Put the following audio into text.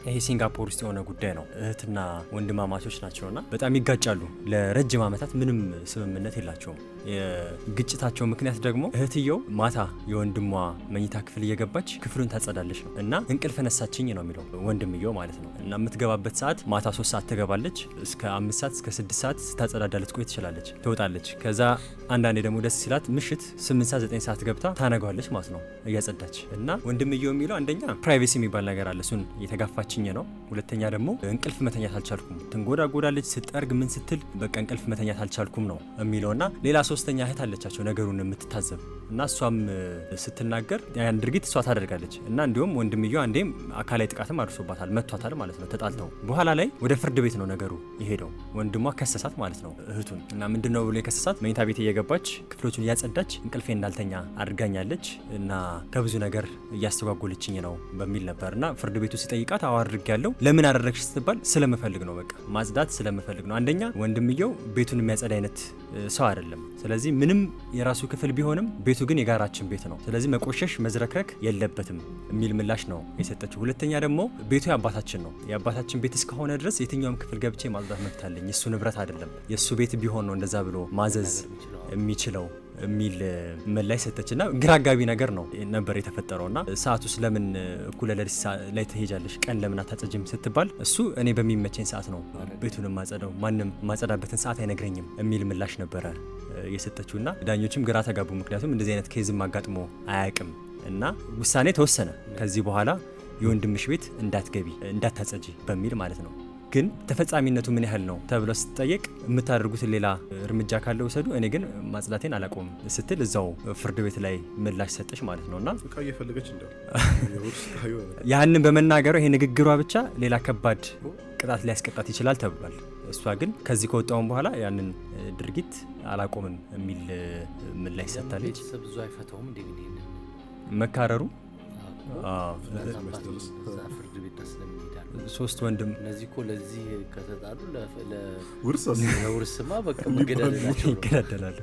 ይሄ ሲንጋፖር ውስጥ የሆነ ጉዳይ ነው። እህትና ወንድማማቾች ናቸውና በጣም ይጋጫሉ። ለረጅም ዓመታት ምንም ስምምነት የላቸውም። የግጭታቸው ምክንያት ደግሞ እህትየው ማታ የወንድሟ መኝታ ክፍል እየገባች ክፍሉን ታጸዳለች ነው እና እንቅልፍ ነሳችኝ ነው የሚለው ወንድምየው ማለት ነው። እና የምትገባበት ሰዓት ማታ 3 ሰዓት ትገባለች፣ እስከ 5 ሰዓት እስከ 6 ሰዓት ታጸዳዳለች፣ ቆይ ትችላለች፣ ትወጣለች። ከዛ አንዳንዴ ደግሞ ደስ ሲላት ምሽት 8 ሰዓት 9 ሰዓት ገብታ ታነጋዋለች ማለት ነው እያጸዳች። እና ወንድምየው የሚለው አንደኛ ፕራይቬሲ የሚባል ነገር አለ፣ እሱን የተጋፋችኝ ነው። ሁለተኛ ደግሞ እንቅልፍ መተኛት አልቻልኩም፣ ትንጎዳጎዳለች፣ ስትጠርግ ምን ስትል በቃ እንቅልፍ መተኛት አልቻልኩም ነው የሚለውና ሌላ ሶስተኛ እህት አለቻቸው ነገሩን የምትታዘብ እና እሷም ስትናገር ያን ድርጊት እሷ ታደርጋለች። እና እንዲሁም ወንድምየው አንዴም አካላዊ ጥቃትም አድርሶባታል፣ መቷታል ማለት ነው። ተጣልተው በኋላ ላይ ወደ ፍርድ ቤት ነው ነገሩ የሄደው። ወንድሟ ከሰሳት ማለት ነው እህቱን። እና ምንድነው ብሎ የከሰሳት መኝታ ቤት እየገባች ክፍሎቹን እያጸዳች እንቅልፌ እንዳልተኛ አድርጋኛለች እና ከብዙ ነገር እያስተጓጎለችኝ ነው በሚል ነበር። እና ፍርድ ቤቱ ሲጠይቃት አዎ አድርጌያለሁ። ለምን አደረግሽ ስትባል ስለምፈልግ ነው፣ በቃ ማጽዳት ስለምፈልግ ነው። አንደኛ ወንድምየው ቤቱን የሚያጸዳ አይነት ሰው አይደለም። ስለዚህ ምንም የራሱ ክፍል ቢሆንም ቤቱ ግን የጋራችን ቤት ነው። ስለዚህ መቆሸሽ መዝረክረክ የለበትም የሚል ምላሽ ነው የሰጠችው። ሁለተኛ ደግሞ ቤቱ የአባታችን ነው፣ የአባታችን ቤት እስከሆነ ድረስ የትኛውም ክፍል ገብቼ ማጽዳት መብት አለኝ፣ የሱ ንብረት አይደለም፣ የሱ ቤት ቢሆን ነው እንደዛ ብሎ ማዘዝ የሚችለው የሚል ምላሽ ሰጠችና ግራ አጋቢ ነገር ነው ነበር የተፈጠረውና ሰዓቱስ ለምን እኩለ ሌሊት ላይ ትሄጃለሽ፣ ቀን ለምን አታጸጅም ስትባል እሱ እኔ በሚመቸኝ ሰዓት ነው ቤቱን ማጸዳው፣ ማንም ማጸዳበትን ሰዓት አይነግረኝም የሚል ምላሽ ነበረ የሰጠችውና ዳኞችም ግራ ተጋቡ። ምክንያቱም እንደዚህ አይነት ኬዝም አጋጥሞ አያውቅም እና ውሳኔ ተወሰነ። ከዚህ በኋላ የወንድምሽ ቤት እንዳትገቢ እንዳታጸጂ በሚል ማለት ነው። ግን ተፈጻሚነቱ ምን ያህል ነው ተብሎ ስትጠየቅ የምታደርጉትን ሌላ እርምጃ ካለ ውሰዱ፣ እኔ ግን ማጽዳቴን አላቆም ስትል እዛው ፍርድ ቤት ላይ ምላሽ ሰጠች ማለት ነውና ያንን በመናገሯ ይሄ ንግግሯ ብቻ ሌላ ከባድ ቅጣት ሊያስቀጣት ይችላል ተብሏል። እሷ ግን ከዚህ ከወጣውን በኋላ ያንን ድርጊት አላቆምም የሚል ምላሽ ሰጥታለች። መካረሩ ሶስት ወንድም እነዚህ እኮ ለዚህ ከተጣሉ ለውርስማ በቃ መገዳደላቸው ይገዳደላሉ።